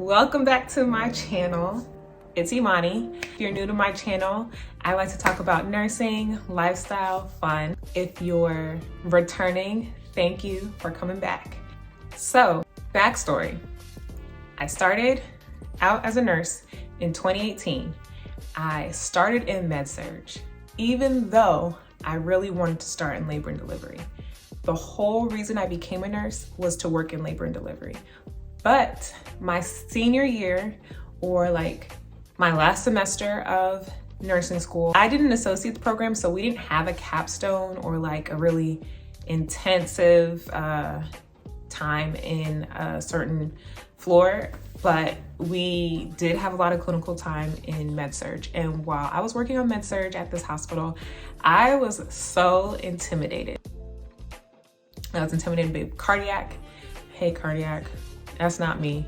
Welcome back to my channel. It's Imani. If you're new to my channel, I like to talk about nursing, lifestyle, fun. If you're returning, thank you for coming back. So, backstory. I started out as a nurse in 2018. I started in MedSurg, even though I really wanted to start in labor and delivery. The whole reason I became a nurse was to work in labor and delivery. But my senior year, or like my last semester of nursing school, I did an associate's program, so we didn't have a capstone or like a really intensive time in a certain floor, but we did have a lot of clinical time in MedSurg. And while I was working on MedSurg at this hospital, I was so intimidated. I was intimidated by cardiac. Hey, cardiac. That's not me.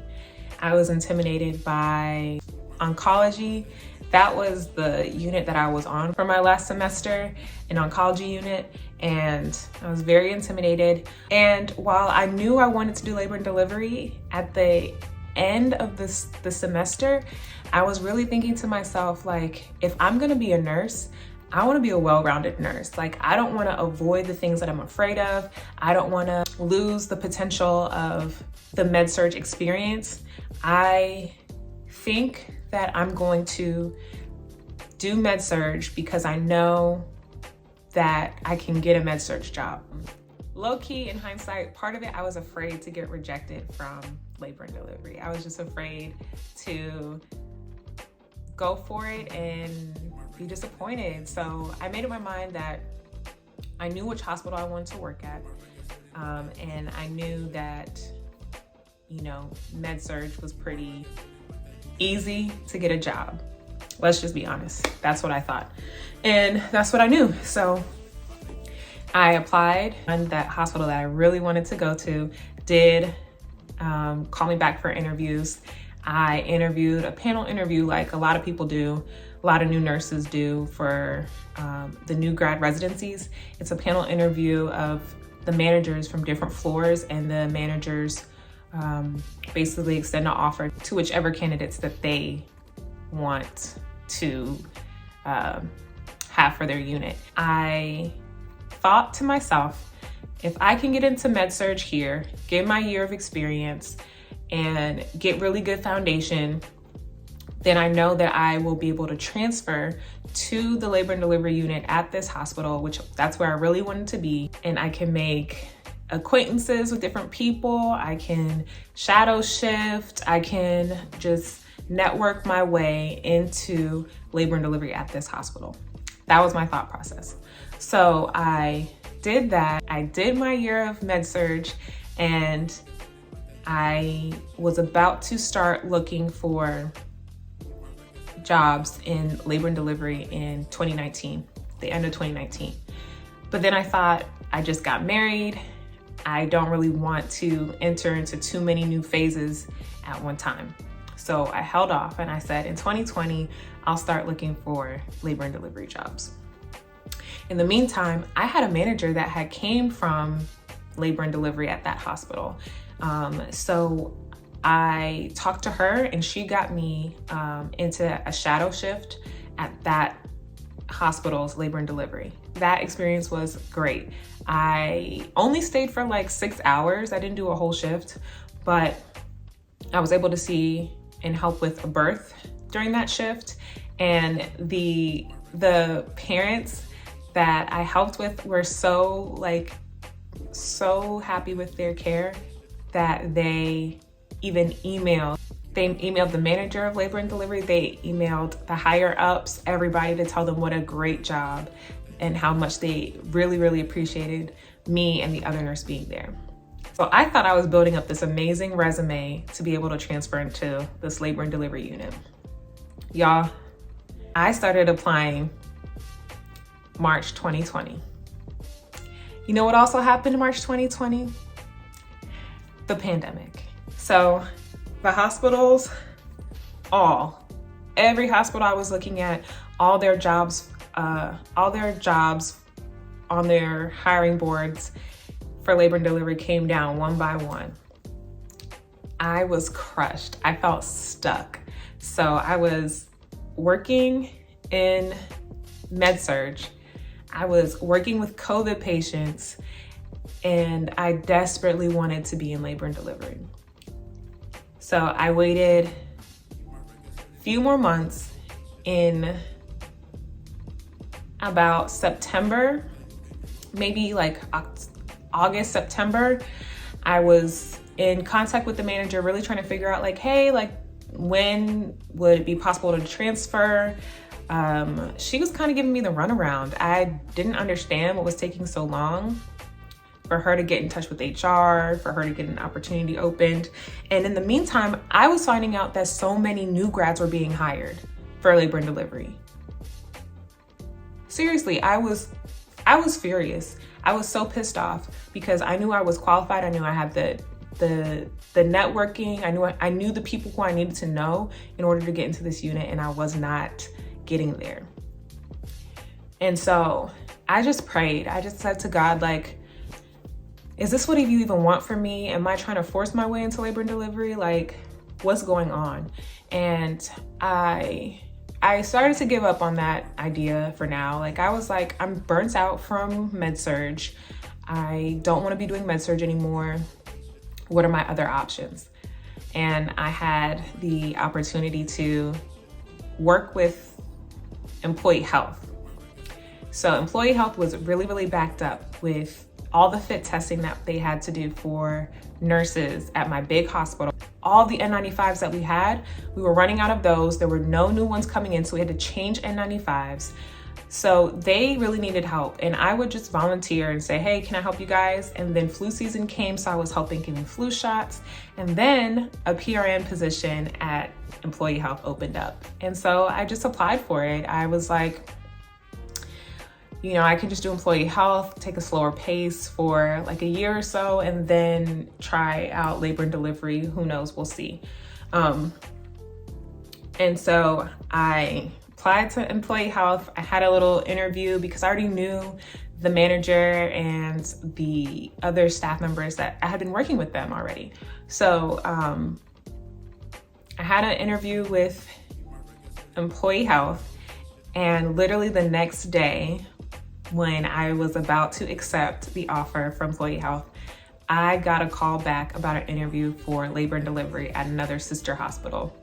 I was intimidated by oncology. That was the unit that I was on for my last semester, an oncology unit, and I was very intimidated. And while I knew I wanted to do labor and delivery, at the end of the semester, I was really thinking to myself, like, if I'm gonna be a nurse, I want to be a well-rounded nurse. Like, I don't want to avoid the things that I'm afraid of. I don't want to lose the potential of the MedSurg experience. I think that I'm going to do MedSurg because I know that I can get a MedSurg job. Low-key, in hindsight, part of it, I was afraid to get rejected from labor and delivery. I was just afraid to go for it and be disappointed. So I made up my mind that I knew which hospital I wanted to work at. And I knew that, you know, MedSurg was pretty easy to get a job. Let's just be honest. That's what I thought. And that's what I knew. So I applied, and that hospital that I really wanted to go to did call me back for interviews. I interviewed a panel interview like a lot of people do, a lot of new nurses do for the new grad residencies. It's a panel interview of the managers from different floors, and the managers basically extend an offer to whichever candidates that they want to have for their unit. I thought to myself, if I can get into MedSurg here, get my year of experience, and get really good foundation, then I know that I will be able to transfer to the labor and delivery unit at this hospital, which that's where I really wanted to be. And I can make acquaintances with different people. I can shadow shift. I can just network my way into labor and delivery at this hospital. That was my thought process. So I did that. I did my year of MedSurg, and I was about to start looking for jobs in labor and delivery in 2019, the end of 2019. But then I thought, I just got married. I don't really want to enter into too many new phases at one time. So I held off, and I said, in 2020, I'll start looking for labor and delivery jobs. In the meantime, I had a manager that had came from labor and delivery at that hospital. So I talked to her, and she got me into a shadow shift at that hospital's labor and delivery. That experience was great. I only stayed for like 6 hours. I didn't do a whole shift, but I was able to see and help with a birth during that shift. And the parents that I helped with were so happy with their care that they even emailed the manager of labor and delivery. They emailed the higher ups, everybody, to tell them what a great job and how much they really, really appreciated me and the other nurse being there. So I thought I was building up this amazing resume to be able to transfer into this labor and delivery unit. Y'all, I started applying March 2020. You know what also happened in March 2020? The pandemic. So the hospitals, every hospital I was looking at, all their jobs on their hiring boards for labor and delivery came down one by one. I was crushed. I felt stuck. So I was working in MedSurg. I was working with COVID patients, and I desperately wanted to be in labor and delivery. So I waited a few more months. In about September, maybe like August, September, I was in contact with the manager, really trying to figure out like, hey, like when would it be possible to transfer? She was kind of giving me the runaround. I didn't understand what was taking so long for her to get in touch with HR, for her to get an opportunity opened. And in the meantime, I was finding out that so many new grads were being hired for labor and delivery. Seriously, I was furious. I was so pissed off because I knew I was qualified. I knew I had the networking. I knew the people who I needed to know in order to get into this unit, and I was not getting there. And so I just prayed. I just said to God, like, is this what you even want from me? Am I trying to force my way into labor and delivery? Like, what's going on? And I started to give up on that idea for now. Like, I was like, I'm burnt out from MedSurg. I don't want to be doing MedSurg anymore. What are my other options? And I had the opportunity to work with employee health. So employee health was really, really backed up with all the fit testing that they had to do for nurses at my big hospital. All the N95s that we had, we were running out of those. There were no new ones coming in, so we had to change N95s. So they really needed help. And I would just volunteer and say, hey, can I help you guys? And then flu season came, so I was helping giving flu shots. And then a PRN position at employee health opened up. And so I just applied for it. I was like, you know, I can just do employee health, take a slower pace for like a year or so, and then try out labor and delivery. Who knows? We'll see. And so I applied to employee health. I had a little interview because I already knew the manager and the other staff members that I had been working with them already. So I had an interview with employee health, and literally the next day, when I was about to accept the offer from employee health, I got a call back about an interview for labor and delivery at another sister hospital.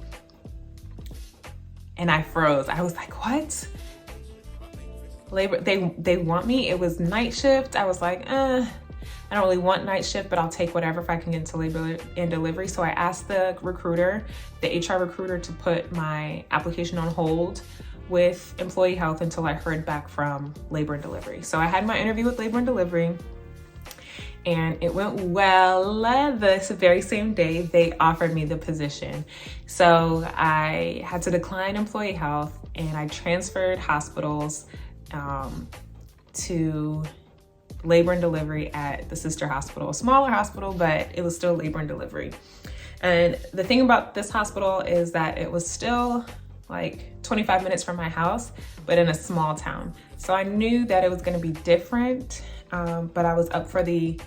And I froze. I was like, what? Labor, they want me? It was night shift. I was like, I don't really want night shift, but I'll take whatever if I can get into labor and delivery. So I asked the recruiter, the HR recruiter, to put my application on hold with employee health until I heard back from labor and delivery. So I had my interview with labor and delivery, and it went well. This very same day, they offered me the position. So I had to decline employee health, and I transferred hospitals to labor and delivery at the sister hospital, a smaller hospital, but it was still labor and delivery. And the thing about this hospital is that it was still like 25 minutes from my house, but in a small town. So I knew that it was gonna be different, but I was up for the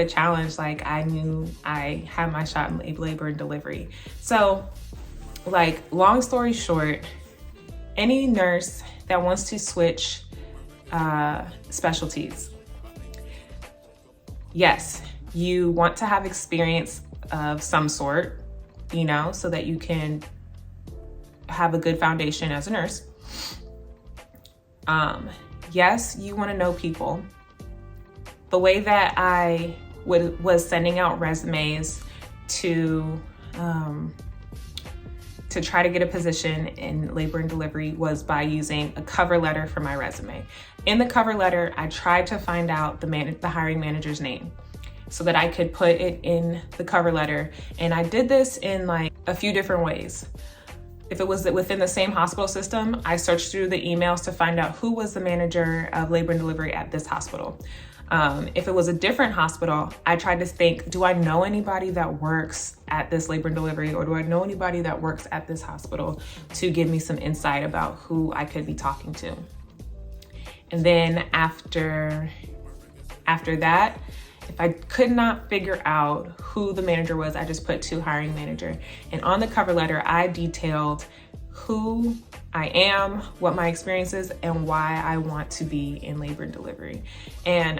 challenge. Like, I knew I had my shot in labor and delivery. So, like, long story short, any nurse that wants to switch specialties, yes, you want to have experience of some sort, you know, so that you can have a good foundation as a nurse. Yes, you want to know people. The way that I was sending out resumes to try to get a position in labor and delivery was by using a cover letter for my resume. In the cover letter, I tried to find out the hiring manager's name so that I could put it in the cover letter. And I did this in like a few different ways. If it was within the same hospital system, I searched through the emails to find out who was the manager of labor and delivery at this hospital. If it was a different hospital, I tried to think, do I know anybody that works at this labor and delivery, or do I know anybody that works at this hospital to give me some insight about who I could be talking to? And then after that, if I could not figure out who the manager was, I just put to hiring manager. And on the cover letter, I detailed who I am, what my experience is, and why I want to be in labor and delivery, and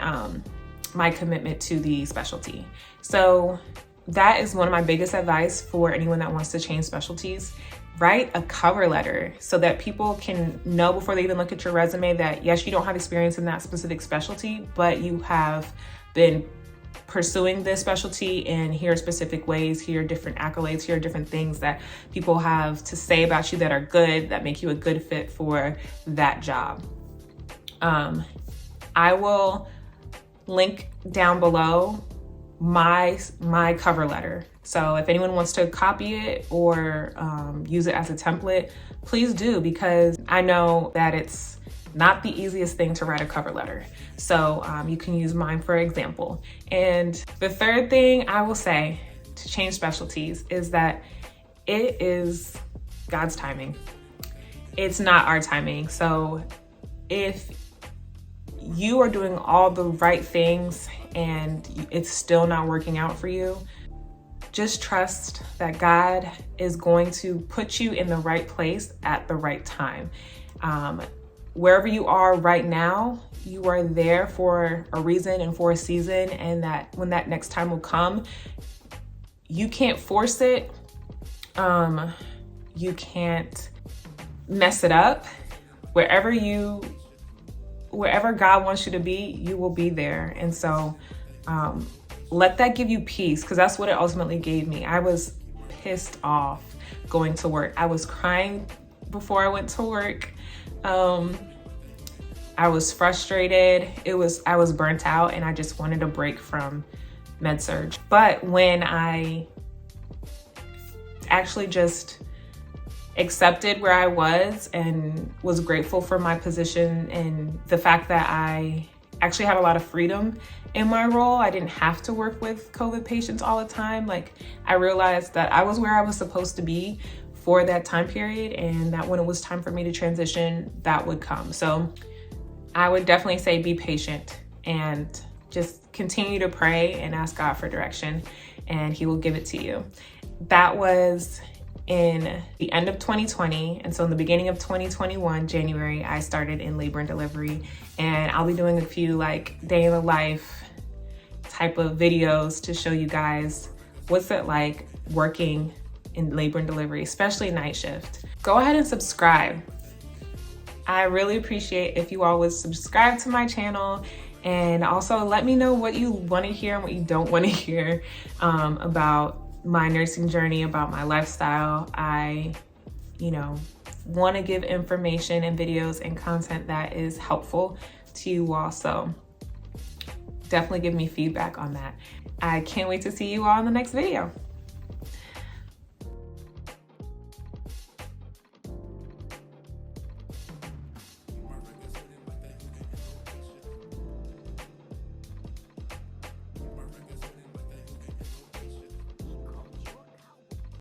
my commitment to the specialty. So that is one of my biggest advice for anyone that wants to change specialties. Write a cover letter so that people can know before they even look at your resume that yes, you don't have experience in that specific specialty, but you have been pursuing this specialty, and here are specific ways, here are different accolades, here are different things that people have to say about you that are good, that make you a good fit for that job. I will link down below my cover letter. So if anyone wants to copy it or use it as a template, please do, because I know that it's not the easiest thing to write a cover letter. So you can use mine for example. And the third thing I will say to change specialties is that it is God's timing. It's not our timing. So if you are doing all the right things and it's still not working out for you, just trust that God is going to put you in the right place at the right time. Wherever you are right now, you are there for a reason and for a season, and that when that next time will come, you can't force it. You can't mess it up. Wherever God wants you to be, you will be there. And so let that give you peace, because that's what it ultimately gave me. I was pissed off going to work. I was crying before I went to work. I was frustrated. I was burnt out, and I just wanted a break from MedSurg. But when I actually just accepted where I was and was grateful for my position and the fact that I actually had a lot of freedom in my role, I didn't have to work with COVID patients all the time. Like, I realized that I was where I was supposed to be for that time period, and that when it was time for me to transition, that would come. So I would definitely say be patient and just continue to pray and ask God for direction, and He will give it to you. That was in the end of 2020. And so in the beginning of 2021, January, I started in labor and delivery, and I'll be doing a few like day in the life type of videos to show you guys what's it like working in labor and delivery, especially night shift. Go ahead and subscribe. I really appreciate if you all would subscribe to my channel, and also let me know what you want to hear and what you don't want to hear about my nursing journey, about my lifestyle. I, want to give information and videos and content that is helpful to you all. So definitely give me feedback on that. I can't wait to see you all in the next video.